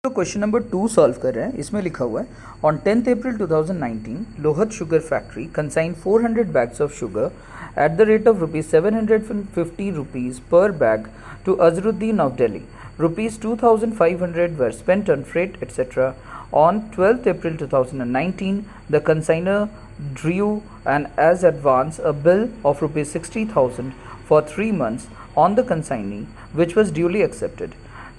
लोग question number 2 solve कर रहे हैं। इसमें लिखा हुआ है on 10th April 2019 Lhotse sugar factory consign 400 bags of sugar at the rate of rupees 750 rupees per bag to Azharuddin of Delhi. Rupees 2,500 were spent on freight etc. On 12th April 2019, the consignor drew an as advance a bill of rupees 60,000 for 3 months on the consignee, which was duly accepted.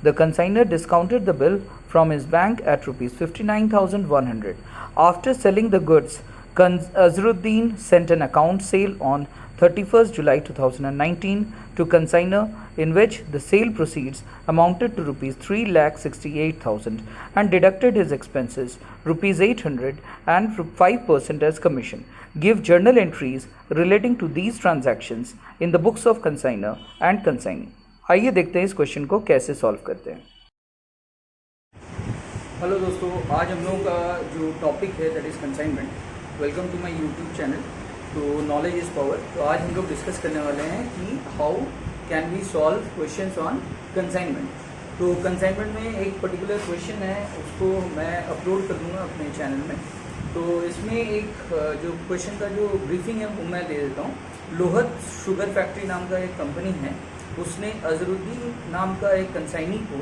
The consignor discounted the bill from his bank at rupees 59,100. After selling the goods, Azharuddin sent an account sale on 31st July 2019 to consignor, in which the sale proceeds amounted to rupees 3,68,000 and deducted his expenses rupees 800 and 5% as commission. Give journal entries relating to these transactions in the books of consignor and consignee. आइए देखते हैं इस question को कैसे solve करते हैं। Hello दोस्तों, आज हम लोगों का जो टॉपिक है that is consignment. Welcome to my YouTube channel. तो नॉलेज इज़ पावर। तो आज हम लोग डिस्कस करने वाले हैं कि how can we solve questions on consignment. तो कंसाइनमेंट में एक पर्टिकुलर क्वेश्चन है, उसको मैं अपलोड कर दूँगा अपने चैनल में। तो इसमें एक जो क्वेश्चन का जो ब्रीफिंग है वो मैं दे देता हूँ। लोहत शुगर फैक्ट्री नाम का एक कंपनी है, उसने अजहरुद्दीन नाम का एक कंसाइनी को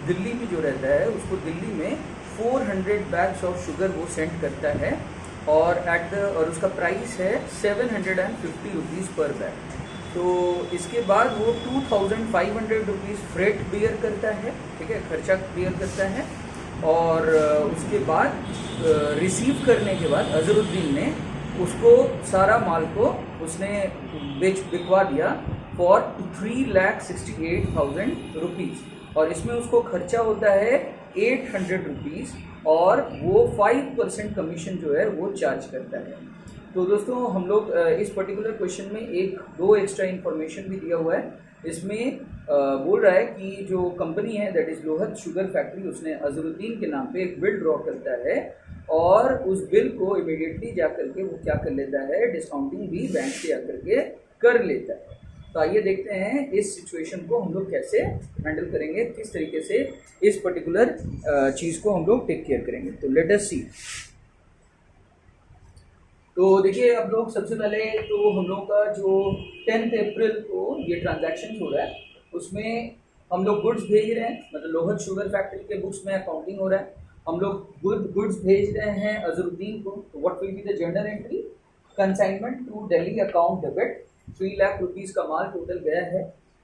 दिल्ली में जो रहता है उसको दिल्ली में 400 बैग्स ऑफ शुगर वो सेंड करता है और उसका प्राइस है 750 रुपीज़ पर बैग। तो इसके बाद वो 2,500 रुपीज़ फ्रेट बियर करता है, ठीक है, खर्चा बियर करता है। और उसके बाद रिसीव करने के बाद अजहरुद्दीन ने उसको सारा माल को उसने बिकवा दिया फॉर 3,68,000 रुपीज़ और इसमें उसको खर्चा होता है 800 रुपीज़ और वो 5% कमीशन जो है वो चार्ज करता है। तो दोस्तों हम लोग इस पर्टिकुलर क्वेश्चन में दो एक्स्ट्रा इन्फॉर्मेशन भी दिया हुआ है। इसमें बोल रहा है कि जो कंपनी है that is Lhotse sugar factory, उसने अजहरुद्दीन के नाम पे एक बिल ड्रॉ करता है और उस बिल को इमीडिएटली जा करके वो क्या कर लेता है, डिस्काउंटिंग भी बैंक से आकर के कर लेता है। तो आइए देखते हैं इस सिचुएशन को हम लोग कैसे हैंडल करेंगे, किस तरीके से इस पर्टिकुलर चीज़ को हम लोग टेक केयर करेंगे। तो लेट अस सी। तो देखिए अब लोग सबसे पहले तो हम लोग का जो 10th अप्रैल को ये ट्रांजैक्शन हो रहा है उसमें हम लोग गुड्स भेज रहे हैं, मतलब लोहत शुगर फैक्ट्री के बुक्स में अकाउंटिंग हो रहा है। हम लोग गुड्स भेज रहे हैं अजहरुद्दीन को। तो what will be the journal entry? Consignment to Delhi account debit 3 lakh rupees का माल टोटल गया है,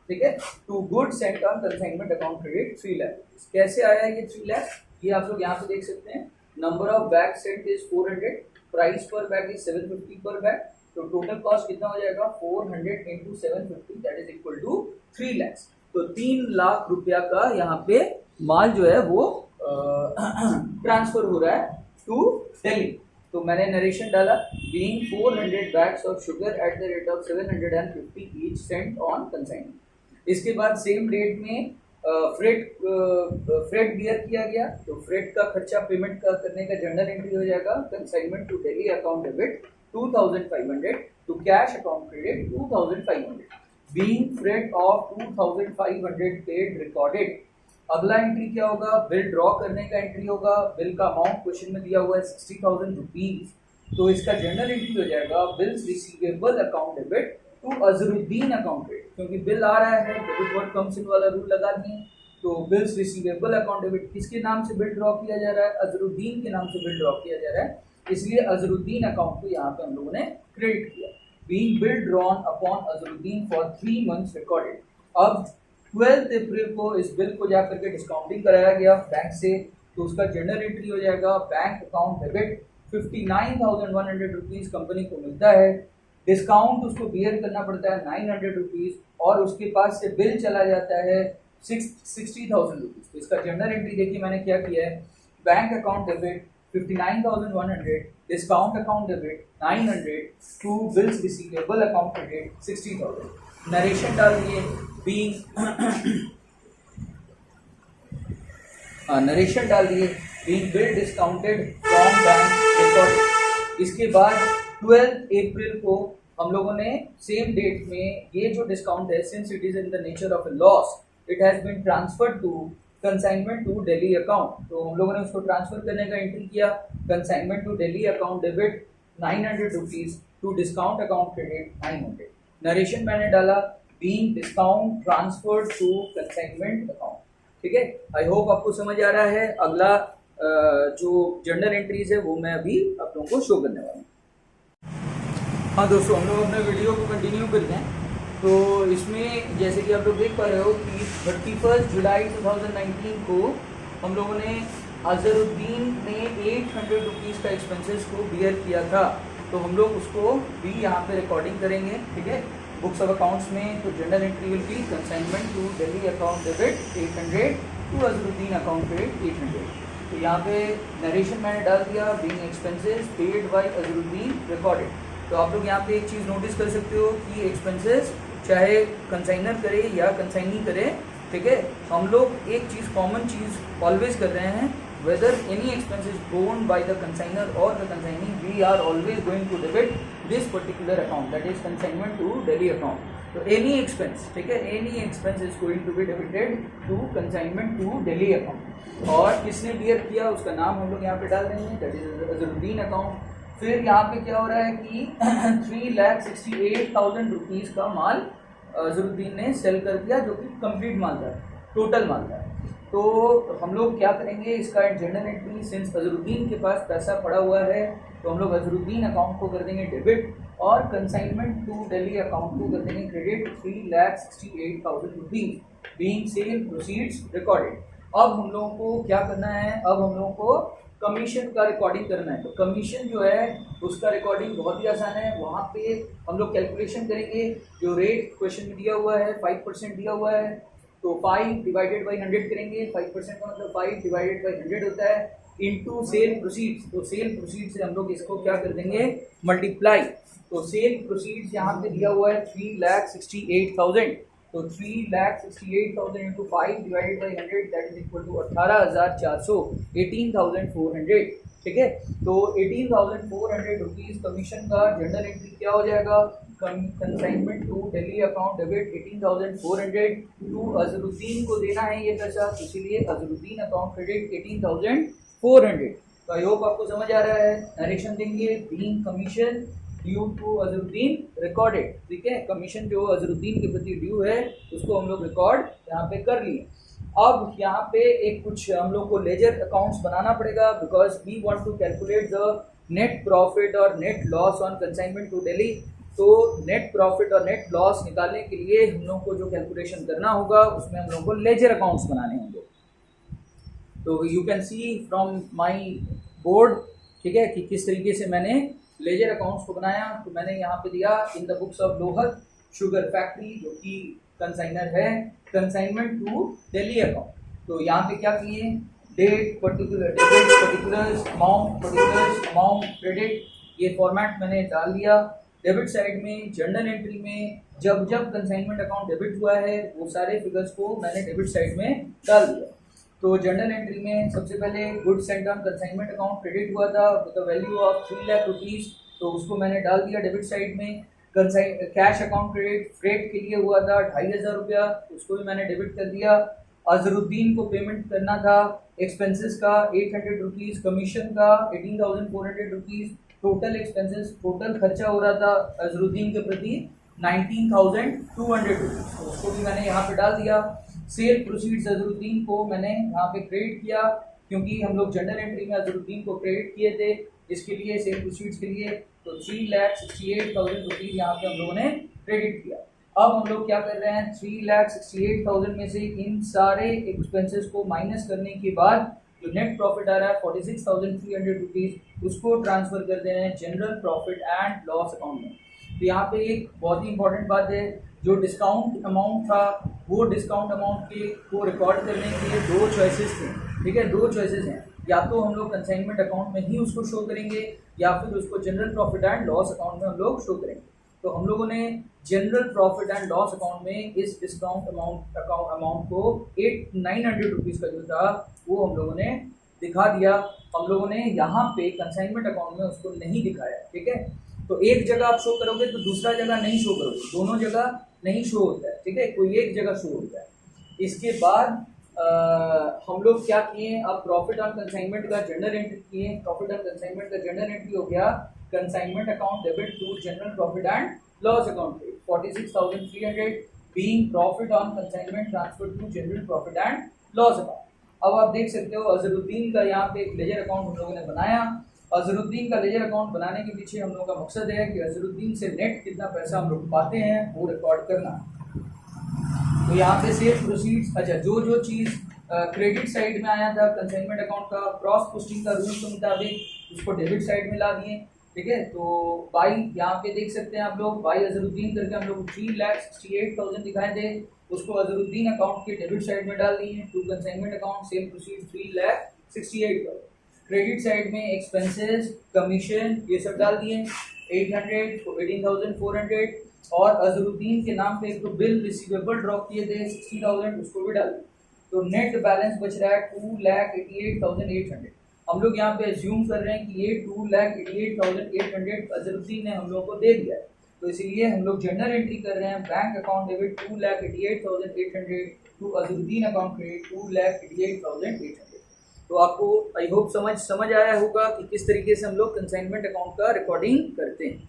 ठीक है। To goods sent on consignment account credit 3 lakh. कैसे आया ये 3 लाख? ये आप लोग यहाँ पे देख सकते हैं। Number of bag sent is 400, price per bag is 750 per bag. तो टोटल कॉस्ट कितना हो जाएगा? 400 into 750 that is equal to 3 lakh. तो 3 लाख रुपया का यहाँ पे माल जो है वो ट्रांसफर हो रहा है टू दिल्ली। तो मैंने नरेशन डाला being 400 bags of sugar at the rate of 750 each Saint on consignment. इसके बाद सेम डेट में फ्रेट बियर किया गया। तो फ्रेट का खर्चा पेमेंट का करने का जर्नल एंट्री हो जाएगा consignment to Delhi account debit 2,500 to cash account credit 2,500 being freight of 2,500 paid recorded. अगला एंट्री क्या होगा? बिल ड्रॉ करने का एंट्री होगा। बिल का अमाउंट क्वेश्चन में दिया हुआ है 60,000 रुपीज। तो इसका जर्नल एंट्री हो जाएगा bills receivable account debit to Azharuddin account credit. क्योंकि बिल आ रहा है डेबिट व्हाट कम्स इन वाला रूल लगा दिए। तो बिल्स रिसीवेबल अकाउंट डेबिट किसके नाम से बिल ड्रॉ किया जा रहा है? अजहरुद्दीन के नाम से बिल ड्रॉ किया जा रहा है, इसलिए अजहरुद्दीन अकाउंट को यहाँ पे हम लोगों ने क्रेडिट किया। Being bill drawn upon Azharuddin for 3 months recorded. अब 12th अप्रैल को इस बिल को जाकर के डिस्काउंटिंग कराया गया बैंक से। तो उसका जर्नल एंट्री हो जाएगा bank account debit 59,100 rupees company को मिलता है। डिस्काउंट उसको बियर करना पड़ता है 900 रुपीज़ और उसके पास से बिल चला जाता है 60,000 रुपीज़। तो इसका जर्नल एंट्री देखिए मैंने क्या किया है, bank account debit 59,100 discount account debit 900 to bills receivable account credit 60,000। Narration डाल दिए नरेशन डाल दिए being bill discounted from bank record. इसके बाद 12th अप्रैल को हम लोगों ने सेम डेट में ये जो डिस्काउंट है since it is in the nature of a loss it has been transferred to consignment to Delhi account, तो हम लोगों ने उसको ट्रांसफर करने का एंट्री किया, consignment to Delhi account debit 900 rupees to discount account credit 900। Narration मैंने डाला being discount transfer to consignment account. ठीक है, आई होप आपको समझ आ रहा है। अगला जो जर्नल एंट्रीज है वो मैं अभी आप लोगों को शो करने वाला हूँ। हाँ दोस्तों, हम लोग अपने वीडियो को कंटिन्यू करते हैं। तो इसमें जैसे कि आप लोग देख पा रहे हो कि 31 जुलाई 2019 को हम लोगों ने अजहरुद्दीन ने 800 रुपीज़ का एक्सपेंसेस को बियर किया था, तो हम लोग उसको भी यहाँ पे रिकॉर्डिंग करेंगे। ठीक है, बुक्स ऑफ अकाउंट्स में तो general entry will be consignment to Delhi account debit 800 to Azharuddin account credit 800। तो यहाँ पे नरेशन मैंने डाल दिया being expenses paid by Azharuddin recorded. तो आप लोग यहाँ पे एक चीज़ नोटिस कर सकते हो कि एक्सपेंसेस चाहे कंसाइनर करे या कंसाइनी करे, ठीक है, हम लोग एक चीज़ कॉमन चीज़ ऑलवेज कर रहे हैं, whether any expense is borne by the consignor or the consignee, we are always going to debit this particular account, that is consignment to Delhi account. So any expense, ठीक है, any expense is going to be debited to consignment to Delhi account। और किसने beer किया उसका नाम हम लोग यहाँ पे डाल देंगे, that is अजहरुद्दीन अकाउंट। फिर यहाँ पे क्या हो रहा है कि 3,68,000 रुपीज़ का माल अजहरुद्दीन ने सेल कर दिया, जो कि कंप्लीट माल था, टोटल माल था। तो हम लोग क्या करेंगे, इसका जनरल एंट्री सिंस अजहरुद्दीन के पास पैसा पड़ा हुआ है तो हम लोग अजहरुद्दीन अकाउंट को कर देंगे डेबिट और कंसाइनमेंट टू दिल्ली अकाउंट को कर देंगे credit 3,68,000 rupees being sale proceeds recorded. अब हम लोगों को क्या करना है, अब हम लोगों को कमीशन का रिकॉर्डिंग करना है। तो कमीशन जो है उसका रिकॉर्डिंग बहुत ही आसान है, वहाँ पे हम लोग कैलकुलेशन करेंगे। जो रेट क्वेश्चन में दिया हुआ है 5% दिया हुआ है, तो 5 डिवाइडेड बाई 100 करेंगे। 5% का मतलब 5 डिवाइडेड बाई 100 होता है, इनटू सेल प्रोसीड्स। तो सेल प्रोसीड्स से हम लोग इसको क्या कर देंगे, मल्टीप्लाई। तो सेल प्रोसीड्स यहाँ पे दिया हुआ है 3,68,000, तो 3,68,000 into 5 divided by 100 that is equal to 18,400, 18,400। ठीक है, तो 18,400 रुपीज़ कमीशन का जनरल एंट्री क्या हो जाएगा, consignment to Delhi account debit 18,400 to Azharuddin को देना है ये पैसा, इसीलिए अजहरुद्दीन अकाउंट क्रेडिट 18,400। तो आई होप आपको समझ आ रहा है। नरेशन देंगे being commission due to Azharuddin recorded. ठीक है, कमीशन जो अजहरुद्दीन के प्रति ड्यू है उसको हम लोग रिकॉर्ड यहाँ पे कर लिए। अब यहाँ पे एक कुछ हम लोग को लेजर अकाउंट्स बनाना पड़ेगा, because we want to calculate the net profit और net loss on consignment to Delhi. तो नेट प्रॉफिट और नेट लॉस निकालने के लिए हम लोग को जो कैलकुलेशन करना होगा उसमें हम लोग को लेजर अकाउंट्स बनाने होंगे। तो you can see from my board, ठीक है, कि किस तरीके से मैंने लेजर अकाउंट्स को बनाया। तो मैंने यहाँ पे दिया in the books of Lhotse sugar factory, जो कि कंसाइनर है, कंसाइनमेंट टू दिल्ली अकाउंट। तो यहाँ पे क्या किए, date particular debit particulars amount credit, ये फॉर्मेट मैंने डाल दिया। डेबिट साइड में जर्नल एंट्री में जब जब कंसाइनमेंट अकाउंट डेबिट हुआ है वो सारे फिगर्स को मैंने डेबिट साइड में डाल दिया। तो जर्नल एंट्री में सबसे पहले good Saint on consignment account credit हुआ था with the value of 3 lakh rupees, तो उसको मैंने डाल दिया डेबिट साइड में। कैश अकाउंट क्रेडिट फ्रेट के लिए हुआ था 2,500 रुपया, उसको भी मैंने डेबिट कर दिया। अजहरुद्दीन को पेमेंट करना था एक्सपेंसेस का 800 रुपीज़, कमीशन का 18,400 रुपीज़, टोटल एक्सपेंसेस टोटल खर्चा हो रहा था अजहरुद्दीन के प्रति 19,200 रुपीज़, उसको भी मैंने यहाँ पे डाल दिया। सेल प्रोसीड्स अजहरुद्दीन को मैंने यहाँ पे क्रेडिट किया, क्योंकि हम लोग जनरल एंट्री में अजहरुद्दीन को क्रेडिट किए थे इसके लिए, सेल प्रोसीड्स के लिए। तो 3,68,000 रुपीज़ यहाँ पे हम लोगों ने क्रेडिट किया। अब हम लोग क्या कर रहे हैं, 3,68,000 में से इन सारे एक्सपेंसेस को माइनस करने के बाद जो नेट प्रॉफिट आ रहा है 46,300 रुपीज़, उसको ट्रांसफर कर दे रहे हैं general profit and loss account में। तो यहाँ पे एक बहुत ही इंपॉर्टेंट बात है, जो डिस्काउंट अमाउंट था वो डिस्काउंट अमाउंट के को रिकॉर्ड करने के लिए 2 चॉइसेस थे। ठीक है, 2 चॉइसेस हैं, या तो हम लोग कंसाइनमेंट अकाउंट में ही उसको शो करेंगे या फिर उसको general profit and loss account में हम लोग शो करेंगे। तो हम लोगों ने general profit and loss account में इस डिस्काउंट अमाउंट को 900 रुपीज़ का जो था वो हम लोगों ने दिखा दिया। हम लोगों ने यहाँ पे कंसाइनमेंट अकाउंट में उसको नहीं दिखाया। ठीक है, तो एक जगह आप शो करोगे तो दूसरा जगह नहीं शो करोगे, दोनों जगह नहीं शो होता है। ठीक है, कोई एक जगह शो होता है। इसके बाद हम लोग क्या किए, अब प्रॉफिट ऑन कंसाइनमेंट का जर्नल एंट्री किए। प्रॉफिट ऑन कंसाइनमेंट का जर्नल एंट्री हो गया consignment account debit to general profit and loss account 46,300 being profit on consignment transfer to general profit and loss account. अब आप देख सकते हो अजहरुद्दीन का यहाँ पे एक लेजर अकाउंट हम लोगों ने बनाया। अजहरुद्दीन का लेजर अकाउंट बनाने के पीछे हम लोगों का मकसद है कि अजहरुद्दीन से नेट कितना पैसा हम लोग पाते हैं वो रिकॉर्ड करना। तो यहाँ पे सेल्स प्रोसीड्स, अच्छा जो चीज़ क्रेडिट साइड में आया था कंसाइनमेंट अकाउंट का क्रॉस पोस्टिंग का रूल के मुताबिक उसको डेबिट साइड में ला दिए। ठीक है, तो बाई यहाँ पे देख सकते हैं आप लोग, बाई अजहरुद्दीन करके हम लोग 3,68,000 दिखाए थे, उसको अजहरुद्दीन अकाउंट के डेबिट साइड में डाल दिए to consignment account sale proceed 3,68,000। Credit side में एक्सपेंसेस कमीशन ये सब डाल दिए 18,400 और अजहरुद्दीन के नाम पे एक तो बिल रिसीवेबल ड्रॉप किए थे 60,000 उसको भी डाल दिए। तो नेट बैलेंस बच रहा है 2,88,800। हम लोग यहाँ पे एज्यूम कर रहे हैं कि ये 2,88,800 अजहरुद्दीन ने हम लोग को दे दिया है, तो इसीलिए हम लोग जर्नल एंट्री कर रहे हैं bank account debit 2,88,800 to Azharuddin account credit 2,88,800। तो आपको आई होप समझ आया होगा कि किस तरीके से हम लोग कंसाइनमेंट अकाउंट का रिकॉर्डिंग करते हैं।